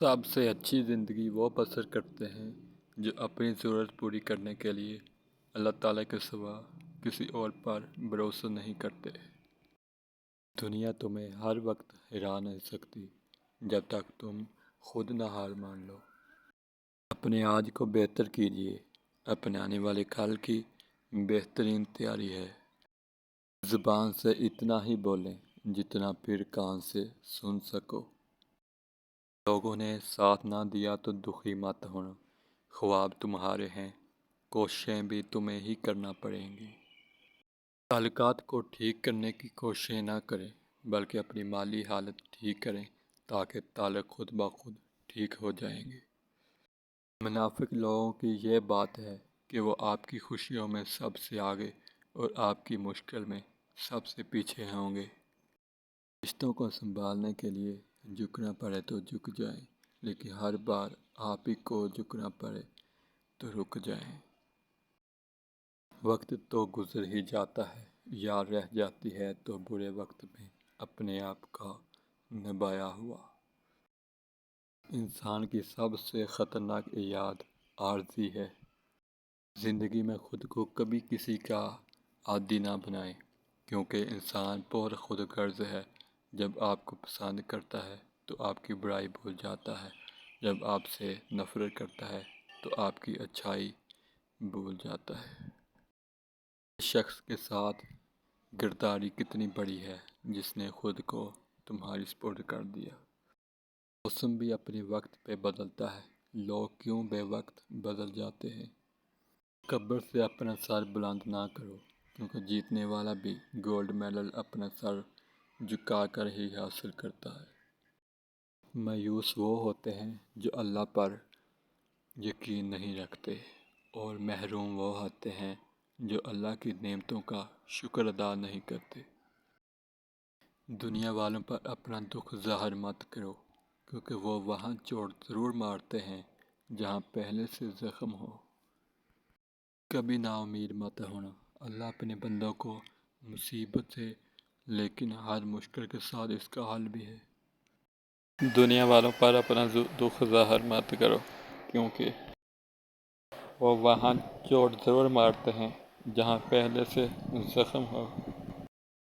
سب سے اچھی زندگی وہ بسر کرتے ہیں جو اپنی ضرورت پوری کرنے کے لیے اللہ تعالیٰ کے سوا کسی اور پر بھروسہ نہیں کرتے۔ دنیا تمہیں ہر وقت ہرا نہیں سکتی جب تک تم خود نہ ہار مان لو۔ اپنے آج کو بہتر کیجیے، اپنے آنے والے کل کی بہترین تیاری ہے۔ زبان سے اتنا ہی بولیں جتنا پھر کان سے سن سکو۔ لوگوں نے ساتھ نہ دیا تو دکھی مت ہونا، خواب تمہارے ہیں، کوششیں بھی تمہیں ہی کرنا پڑیں گی۔ تعلقات کو ٹھیک کرنے کی کوششیں نہ کریں بلکہ اپنی مالی حالت ٹھیک کریں تاکہ تعلق خود بخود ٹھیک ہو جائیں گے۔ منافق لوگوں کی یہ بات ہے کہ وہ آپ کی خوشیوں میں سب سے آگے اور آپ کی مشکل میں سب سے پیچھے ہوں گے۔ رشتوں کو سنبھالنے کے لیے جھکنا پڑے تو جھک جائیں، لیکن ہر بار آپ ہی کو جھکنا پڑے تو رک جائیں۔ وقت تو گزر ہی جاتا ہے، یاد رہ جاتی ہے تو برے وقت میں اپنے آپ کا نبھایا ہوا۔ انسان کی سب سے خطرناک یاد عارضی ہے۔ زندگی میں خود کو کبھی کسی کا عادی نہ بنائیں، کیونکہ انسان پر خود غرض ہے۔ جب آپ کو پسند کرتا ہے تو آپ کی برائی بھول جاتا ہے، جب آپ سے نفرت کرتا ہے تو آپ کی اچھائی بھول جاتا ہے۔ اس شخص کے ساتھ غداری کتنی بڑی ہے جس نے خود کو تمہاری سپرد کر دیا۔ موسم بھی اپنے وقت پہ بدلتا ہے، لوگ کیوں بے وقت بدل جاتے ہیں۔ تکبر سے اپنا سر بلند نہ کرو، کیونکہ جیتنے والا بھی گولڈ میڈل اپنا سر جھکا کر ہی حاصل کرتا ہے۔ مایوس وہ ہوتے ہیں جو اللہ پر یقین نہیں رکھتے، اور محروم وہ ہوتے ہیں جو اللہ کی نعمتوں کا شکر ادا نہیں کرتے۔ دنیا والوں پر اپنا دکھ ظاہر مت کرو، کیونکہ وہ وہاں چوٹ ضرور مارتے ہیں جہاں پہلے سے زخم ہو۔ کبھی نا امید مت ہونا، اللہ اپنے بندوں کو مصیبت سے لیکن ہر مشکل کے ساتھ اس کا حل بھی ہے۔ دنیا والوں پر اپنا دکھ ظاہر مت کرو، کیونکہ وہ وہاں چوٹ ضرور مارتے ہیں جہاں پہلے سے زخم ہو۔